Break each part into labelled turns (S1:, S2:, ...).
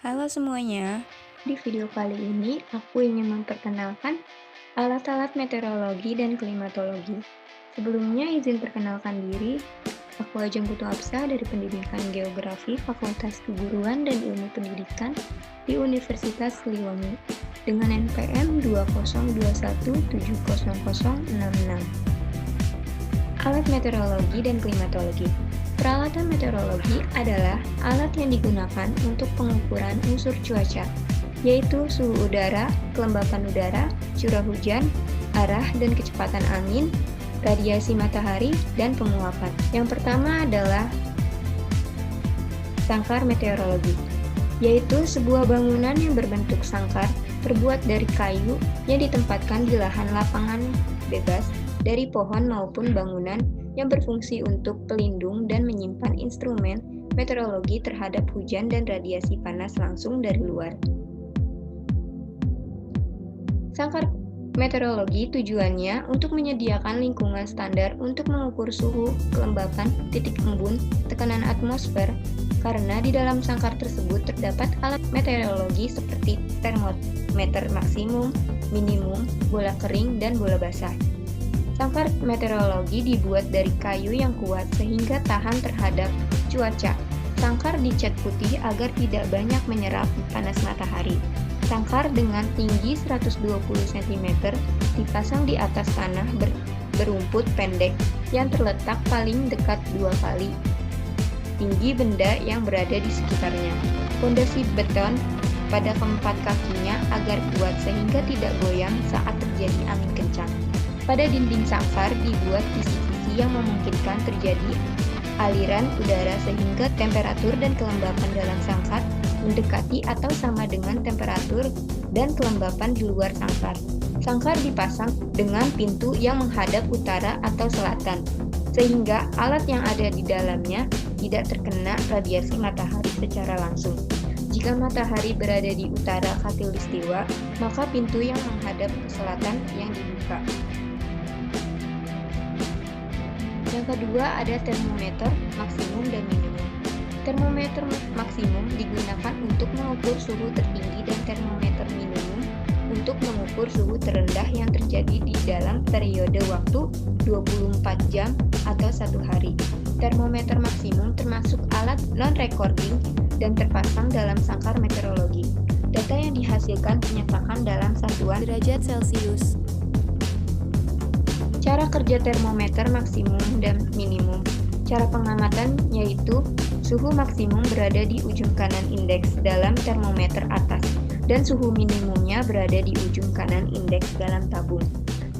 S1: Halo semuanya.
S2: Di video kali ini, aku ingin memperkenalkan alat-alat meteorologi dan klimatologi. Sebelumnya, izin perkenalkan diri. Aku Ajeng Putu Absa dari Pendidikan Geografi Fakultas Keguruan dan Ilmu Pendidikan di Universitas Siliwangi dengan NPM 2021700066. Alat meteorologi dan klimatologi. Peralatan meteorologi adalah alat yang digunakan untuk pengukuran unsur cuaca, yaitu suhu udara, kelembapan udara, curah hujan, arah dan kecepatan angin, radiasi matahari, dan penguapan. Yang pertama adalah sangkar meteorologi, yaitu sebuah bangunan yang berbentuk sangkar terbuat dari kayu yang ditempatkan di lahan lapangan bebas dari pohon maupun bangunan yang berfungsi untuk pelindung dan menyimpan instrumen meteorologi terhadap hujan dan radiasi panas langsung dari luar. Sangkar meteorologi tujuannya untuk menyediakan lingkungan standar untuk mengukur suhu, kelembapan, titik embun, tekanan atmosfer, karena di dalam sangkar tersebut terdapat alat meteorologi seperti termometer maksimum, minimum, bola kering, dan bola basah. Sangkar meteorologi dibuat dari kayu yang kuat sehingga tahan terhadap cuaca. Sangkar dicat putih agar tidak banyak menyerap panas matahari. Sangkar dengan tinggi 120 cm dipasang di atas tanah berumput pendek yang terletak paling dekat 2 kali tinggi benda yang berada di sekitarnya. Pondasi beton pada keempat kakinya agar kuat sehingga tidak goyang saat terjadi angin kencang. Pada dinding sangkar dibuat kisi-kisi yang memungkinkan terjadi aliran udara sehingga temperatur dan kelembapan dalam sangkar mendekati atau sama dengan temperatur dan kelembapan di luar sangkar. Sangkar dipasang dengan pintu yang menghadap utara atau selatan, sehingga alat yang ada di dalamnya tidak terkena radiasi matahari secara langsung. Jika matahari berada di utara khatulistiwa, maka pintu yang menghadap ke selatan yang dibuka. Yang kedua ada termometer maksimum dan minimum. Termometer maksimum digunakan untuk mengukur suhu tertinggi dan termometer minimum untuk mengukur suhu terendah yang terjadi di dalam periode waktu 24 jam atau 1 hari. Termometer maksimum termasuk alat non-recording dan terpasang dalam sangkar meteorologi. Data yang dihasilkan dinyatakan dalam satuan derajat Celcius. Cara kerja termometer maksimum dan minimum. Cara pengamatan yaitu suhu maksimum berada di ujung kanan indeks dalam termometer atas dan suhu minimumnya berada di ujung kanan indeks dalam tabung.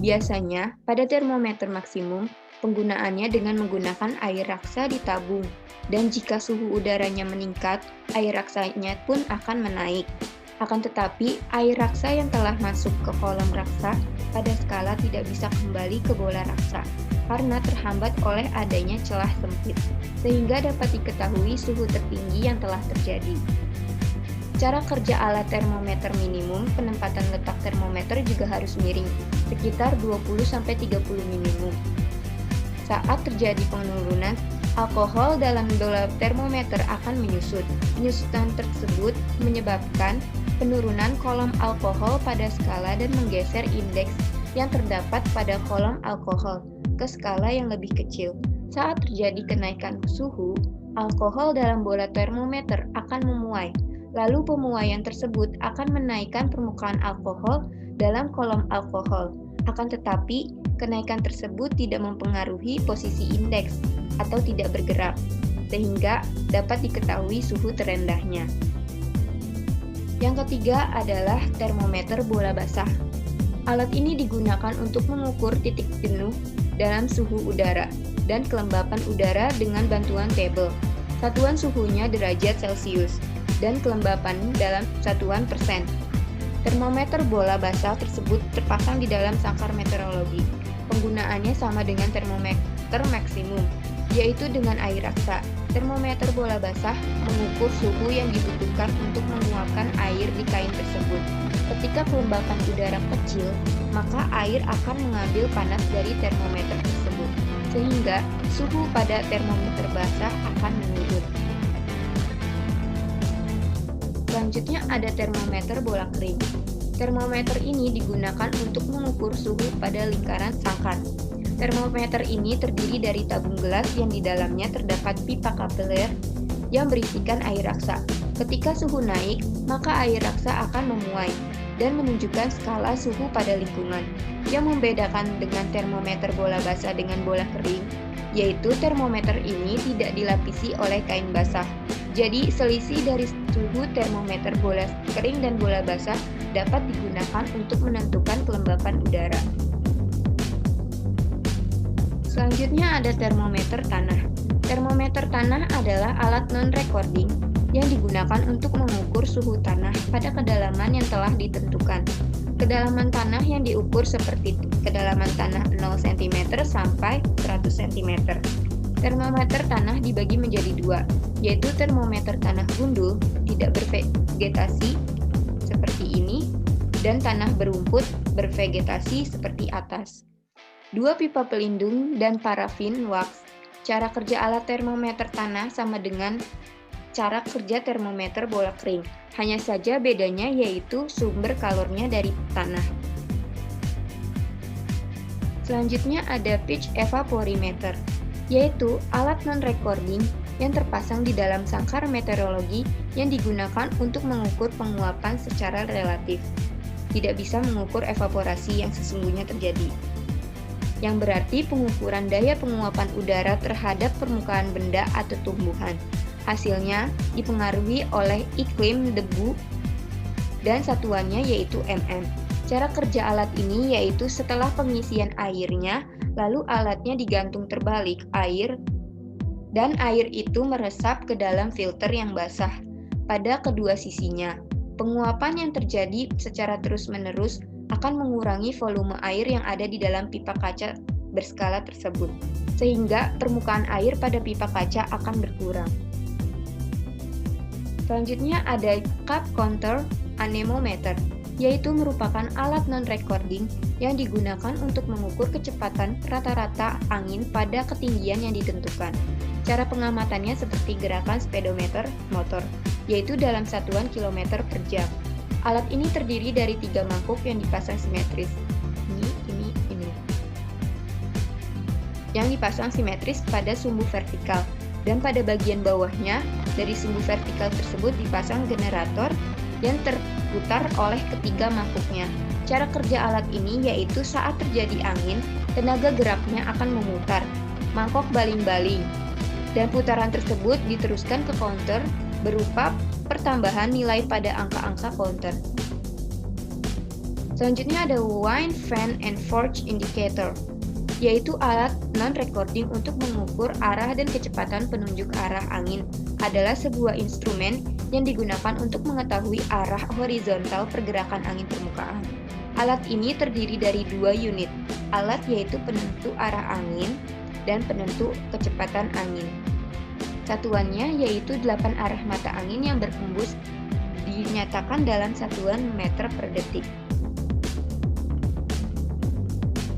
S2: Biasanya, pada termometer maksimum, penggunaannya dengan menggunakan air raksa di tabung, dan jika suhu udaranya meningkat, air raksanya pun akan menaik. Akan tetapi, air raksa yang telah masuk ke kolom raksa pada skala tidak bisa kembali ke bola raksa karena terhambat oleh adanya celah sempit, sehingga dapat diketahui suhu tertinggi yang telah terjadi. Cara kerja alat termometer minimum, penempatan letak termometer juga harus miring, sekitar 20-30 minimum. Saat terjadi penurunan, alkohol dalam bola termometer akan menyusut. Penyusutan tersebut menyebabkan penurunan kolom alkohol pada skala dan menggeser indeks yang terdapat pada kolom alkohol ke skala yang lebih kecil. Saat terjadi kenaikan suhu, alkohol dalam bola termometer akan memuai. Lalu pemuaian tersebut akan menaikkan permukaan alkohol dalam kolom alkohol. Akan tetapi, kenaikan tersebut tidak mempengaruhi posisi indeks atau tidak bergerak, sehingga dapat diketahui suhu terendahnya. Yang ketiga adalah termometer bola basah. Alat ini digunakan untuk mengukur titik jenuh dalam suhu udara dan kelembapan udara dengan bantuan tabel. Satuan suhunya derajat Celcius dan kelembapan dalam satuan persen. Termometer bola basah tersebut terpasang di dalam sangkar meteorologi. Penggunaannya sama dengan termometer maksimum, yaitu dengan air raksa. Termometer bola basah mengukur suhu yang dibutuhkan untuk menguapkan air di kain tersebut. Ketika kelembapan udara kecil, maka air akan mengambil panas dari termometer tersebut, sehingga suhu pada termometer basah akan menurun. Selanjutnya ada termometer bola kering. Termometer ini digunakan untuk mengukur suhu pada lingkaran sangkar. Termometer ini terdiri dari tabung gelas yang di dalamnya terdapat pipa kapiler yang berisikan air raksa. Ketika suhu naik, maka air raksa akan memuai dan menunjukkan skala suhu pada lingkungan. Yang membedakan dengan termometer bola basah dengan bola kering, yaitu termometer ini tidak dilapisi oleh kain basah. Jadi, selisih dari suhu termometer bola kering dan bola basah dapat digunakan untuk menentukan kelembapan udara. Selanjutnya ada termometer tanah. Termometer tanah adalah alat non-recording yang digunakan untuk mengukur suhu tanah pada kedalaman yang telah ditentukan. Kedalaman tanah yang diukur seperti kedalaman tanah 0 cm sampai 100 cm. Termometer tanah dibagi menjadi dua, yaitu termometer tanah gundul tidak bervegetasi seperti ini dan tanah berumput bervegetasi seperti atas. Dua pipa pelindung dan parafin wax. Cara kerja alat termometer tanah sama dengan cara kerja termometer bola kering. Hanya saja bedanya yaitu sumber kalornya dari tanah. Selanjutnya ada pitch evaporimeter, yaitu alat non-recording yang terpasang di dalam sangkar meteorologi yang digunakan untuk mengukur penguapan secara relatif. Tidak bisa mengukur evaporasi yang sesungguhnya terjadi. Yang berarti pengukuran daya penguapan udara terhadap permukaan benda atau tumbuhan. Hasilnya dipengaruhi oleh iklim, debu, dan satuannya yaitu mm. Cara kerja alat ini yaitu setelah pengisian airnya, lalu alatnya digantung terbalik dan air itu meresap ke dalam filter yang basah pada kedua sisinya. Penguapan yang terjadi secara terus-menerus akan mengurangi volume air yang ada di dalam pipa kaca berskala tersebut, sehingga permukaan air pada pipa kaca akan berkurang. Selanjutnya ada cup counter anemometer, yaitu merupakan alat non-recording yang digunakan untuk mengukur kecepatan rata-rata angin pada ketinggian yang ditentukan. Cara pengamatannya seperti gerakan speedometer motor, yaitu dalam satuan kilometer per jam. Alat ini terdiri dari 3 mangkuk yang dipasang simetris. Ini. Yang dipasang simetris pada sumbu vertikal. Dan pada bagian bawahnya, dari sumbu vertikal tersebut dipasang generator yang terputar oleh ketiga mangkuknya. Cara kerja alat ini yaitu saat terjadi angin, tenaga geraknya akan memutar mangkok baling-baling, dan putaran tersebut diteruskan ke counter berupa pertambahan nilai pada angka-angka counter. Selanjutnya ada wind, fan, and force indicator, yaitu alat non-recording untuk mengukur arah dan kecepatan penunjuk arah angin. Adalah sebuah instrumen yang digunakan untuk mengetahui arah horizontal pergerakan angin permukaan. Alat ini terdiri dari 2 unit, alat yaitu penentu arah angin dan penentu kecepatan angin. Satuannya yaitu 8 arah mata angin yang berhembus dinyatakan dalam satuan meter per detik.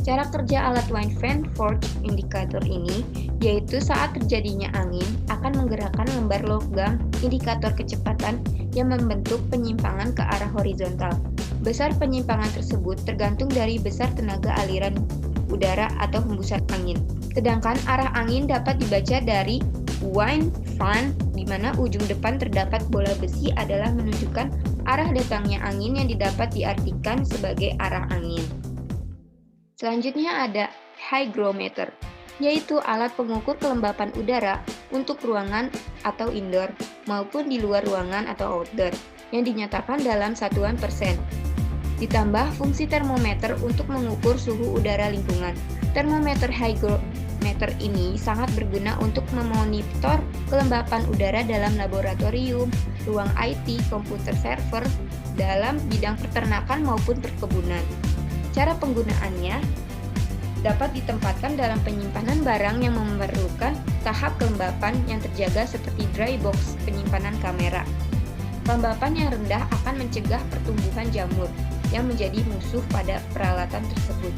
S2: Cara kerja alat wind, fan, force indicator ini yaitu saat terjadinya angin akan menggerakkan lembar logam indikator kecepatan yang membentuk penyimpangan ke arah horizontal. Besar penyimpangan tersebut tergantung dari besar tenaga aliran udara atau hembusan angin. Sedangkan arah angin dapat dibaca dari wind, fan, di mana ujung depan terdapat bola besi adalah menunjukkan arah datangnya angin yang dapat diartikan sebagai arah angin. Selanjutnya ada hygrometer, yaitu alat pengukur kelembapan udara untuk ruangan atau indoor maupun di luar ruangan atau outdoor yang dinyatakan dalam satuan persen. Ditambah fungsi termometer untuk mengukur suhu udara lingkungan. Termometer hygrometer ini sangat berguna untuk memonitor kelembapan udara dalam laboratorium, ruang IT, komputer server, dalam bidang peternakan maupun perkebunan. Cara penggunaannya dapat ditempatkan dalam penyimpanan barang yang memerlukan tahap kelembapan yang terjaga seperti dry box penyimpanan kamera. Kelembapan yang rendah akan mencegah pertumbuhan jamur yang menjadi musuh pada peralatan tersebut.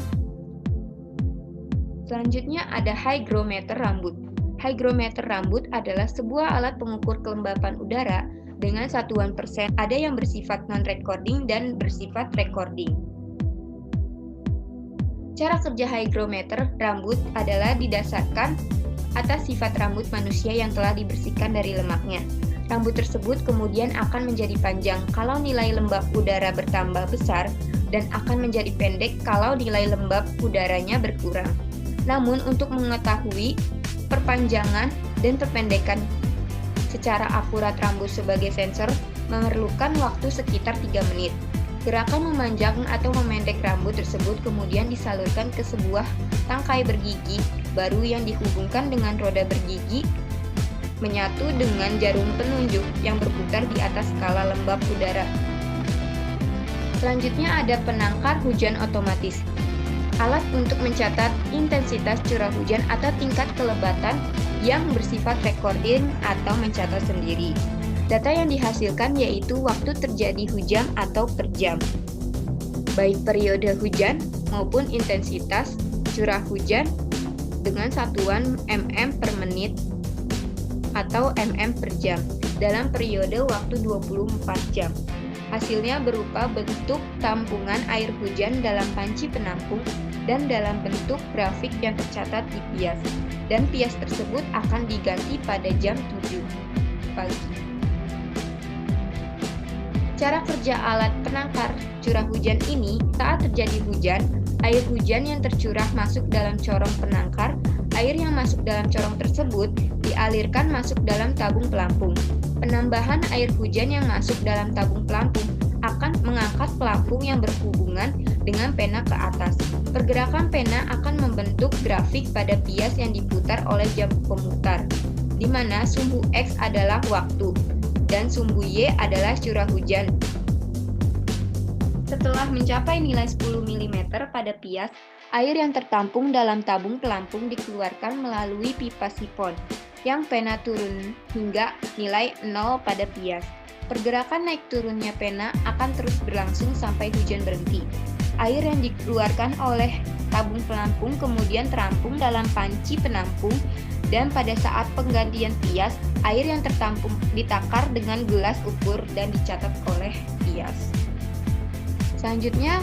S2: Selanjutnya ada hygrometer rambut. Hygrometer rambut adalah sebuah alat pengukur kelembapan udara dengan satuan persen. Ada yang bersifat non-recording dan bersifat recording. Cara kerja hygrometer rambut adalah didasarkan atas sifat rambut manusia yang telah dibersihkan dari lemaknya. Rambut tersebut kemudian akan menjadi panjang kalau nilai lembab udara bertambah besar dan akan menjadi pendek kalau nilai lembab udaranya berkurang. Namun untuk mengetahui perpanjangan dan perpendekan secara akurat rambut sebagai sensor memerlukan waktu sekitar 3 menit. Gerakan memanjang atau memendek rambut tersebut kemudian disalurkan ke sebuah tangkai bergigi baru yang dihubungkan dengan roda bergigi menyatu dengan jarum penunjuk yang berputar di atas skala lembab udara. Selanjutnya ada penangkar hujan otomatis. Alat untuk mencatat intensitas curah hujan atau tingkat kelebatan yang bersifat recording atau mencatat sendiri. Data yang dihasilkan yaitu waktu terjadi hujan atau per jam, baik periode hujan maupun intensitas curah hujan dengan satuan mm per menit atau mm per jam dalam periode waktu 24 jam. Hasilnya berupa bentuk tampungan air hujan dalam panci penampung dan dalam bentuk grafik yang tercatat di pias, dan pias tersebut akan diganti pada jam 7 pagi. Cara kerja alat penangkar curah hujan ini, saat terjadi hujan, air hujan yang tercurah masuk dalam corong penangkar, air yang masuk dalam corong tersebut dialirkan masuk dalam tabung pelampung. Penambahan air hujan yang masuk dalam tabung pelampung akan mengangkat pelampung yang berhubungan dengan pena ke atas. Pergerakan pena akan membentuk grafik pada pias yang diputar oleh jam pemutar, di mana sumbu X adalah waktu dan sumbu Y adalah curah hujan. Setelah mencapai nilai 10 mm pada pias, air yang tertampung dalam tabung pelampung dikeluarkan melalui pipa sifon yang pena turun hingga nilai 0 pada pias. Pergerakan naik turunnya pena akan terus berlangsung sampai hujan berhenti. Air yang dikeluarkan oleh tabung pelampung kemudian terampung dalam panci penampung, dan pada saat penggantian pias, air yang tertampung ditakar dengan gelas ukur dan dicatat oleh pias. Selanjutnya,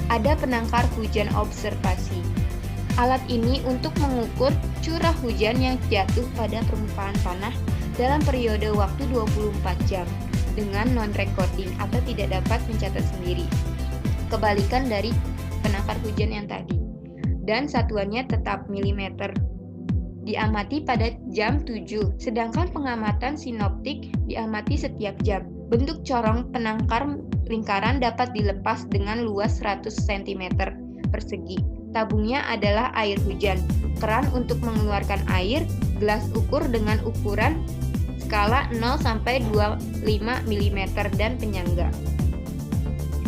S2: ada penangkar hujan observasi. Alat ini untuk mengukur curah hujan yang jatuh pada permukaan tanah dalam periode waktu 24 jam dengan non-recording atau tidak dapat mencatat sendiri. Kebalikan dari penangkar hujan yang tadi. Dan satuannya tetap milimeter. Diamati pada jam 7, sedangkan pengamatan sinoptik diamati setiap jam. Bentuk corong penangkar lingkaran dapat dilepas dengan luas 100 cm persegi. Tabungnya adalah air hujan, keran untuk mengeluarkan air, gelas ukur dengan ukuran skala 0 sampai 25 mm dan penyangga.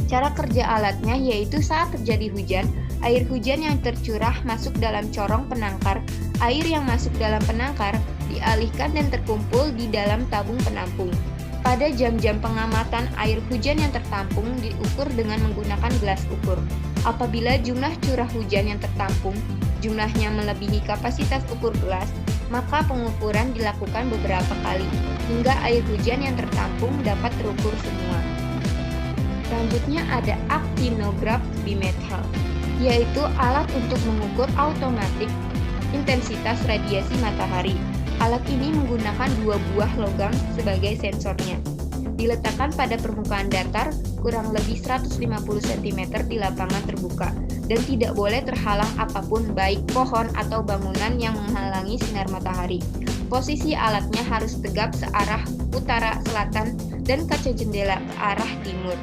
S2: Cara kerja alatnya yaitu saat terjadi hujan, air hujan yang tercurah masuk dalam corong penangkar. Air yang masuk dalam penangkar dialihkan dan terkumpul di dalam tabung penampung. Pada jam-jam pengamatan, air hujan yang tertampung diukur dengan menggunakan gelas ukur. Apabila jumlah curah hujan yang tertampung jumlahnya melebihi kapasitas ukur gelas, maka pengukuran dilakukan beberapa kali hingga air hujan yang tertampung dapat terukur semua. Selanjutnya ada aktinograf bimetal, yaitu alat untuk mengukur otomatik intensitas radiasi matahari. Alat ini menggunakan 2 buah logam sebagai sensornya. Diletakkan pada permukaan datar kurang lebih 150 cm di lapangan terbuka dan tidak boleh terhalang apapun, baik pohon atau bangunan yang menghalangi sinar matahari. Posisi alatnya harus tegap searah utara, selatan, dan kaca jendela ke arah timur.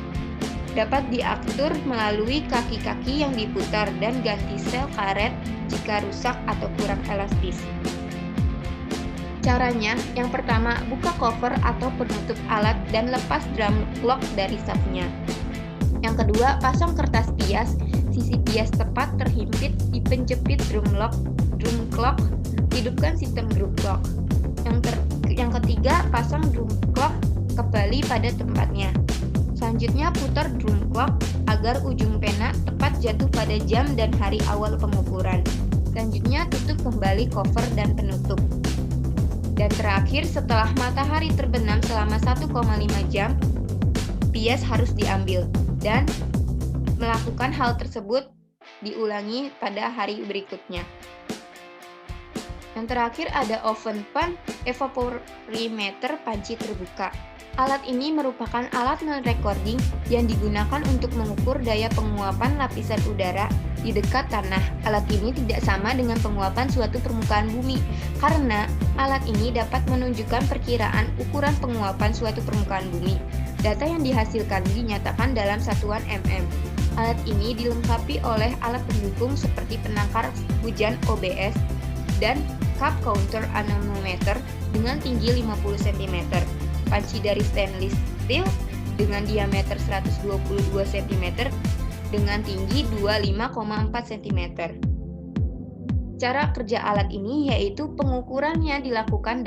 S2: Dapat diatur melalui kaki-kaki yang diputar dan ganti sel karet jika rusak atau kurang elastis. Caranya, yang pertama, buka cover atau penutup alat dan lepas drum clock dari sapnya. Yang kedua, pasang kertas pias, sisi pias tepat terhimpit di penjepit drum clock, hidupkan sistem drum clock. Yang ketiga, pasang drum clock kembali pada tempatnya. Selanjutnya, putar drum clock agar ujung pena tepat jatuh pada jam dan hari awal pengukuran. Selanjutnya, tutup kembali cover dan penutup. Dan terakhir, setelah matahari terbenam selama 1,5 jam, bias harus diambil dan melakukan hal tersebut diulangi pada hari berikutnya. Yang terakhir ada oven pan evaporimeter panci terbuka. Alat ini merupakan alat recording yang digunakan untuk mengukur daya penguapan lapisan udara di dekat tanah. Alat ini tidak sama dengan penguapan suatu permukaan bumi, karena alat ini dapat menunjukkan perkiraan ukuran penguapan suatu permukaan bumi. Data yang dihasilkan dinyatakan dalam satuan mm. Alat ini dilengkapi oleh alat pendukung seperti penangkar hujan OBS dan cup counter anemometer dengan tinggi 50 cm. Panci dari stainless steel dengan diameter 122 cm dengan tinggi 25,4 cm. Cara kerja alat ini yaitu pengukurannya dilakukan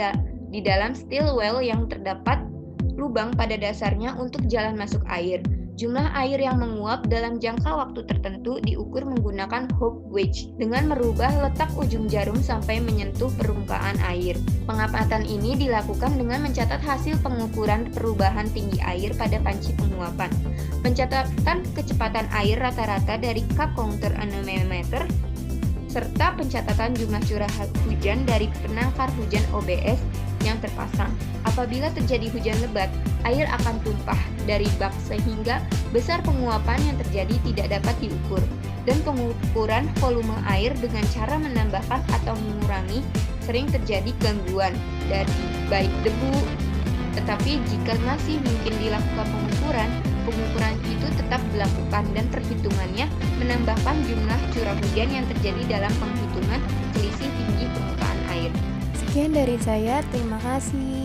S2: di dalam steel well yang terdapat lubang pada dasarnya untuk jalan masuk air. Jumlah air yang menguap dalam jangka waktu tertentu diukur menggunakan Hope gauge dengan merubah letak ujung jarum sampai menyentuh permukaan air. Pengamatan ini dilakukan dengan mencatat hasil pengukuran perubahan tinggi air pada panci penguapan. Pencatatan kecepatan air rata-rata dari cup counter anemometer serta pencatatan jumlah curah hujan dari penangkar hujan OBS yang terpasang. Apabila terjadi hujan lebat, air akan tumpah dari bak sehingga besar penguapan yang terjadi tidak dapat diukur. Dan pengukuran volume air dengan cara menambahkan atau mengurangi sering terjadi gangguan dari baik debu. Tetapi jika masih mungkin dilakukan pengukuran itu tetap dilakukan dan perhitungannya menambahkan jumlah curah hujan yang terjadi dalam penghitungan selisih tinggi permukaan air.
S1: Sekian dari saya, terima kasih.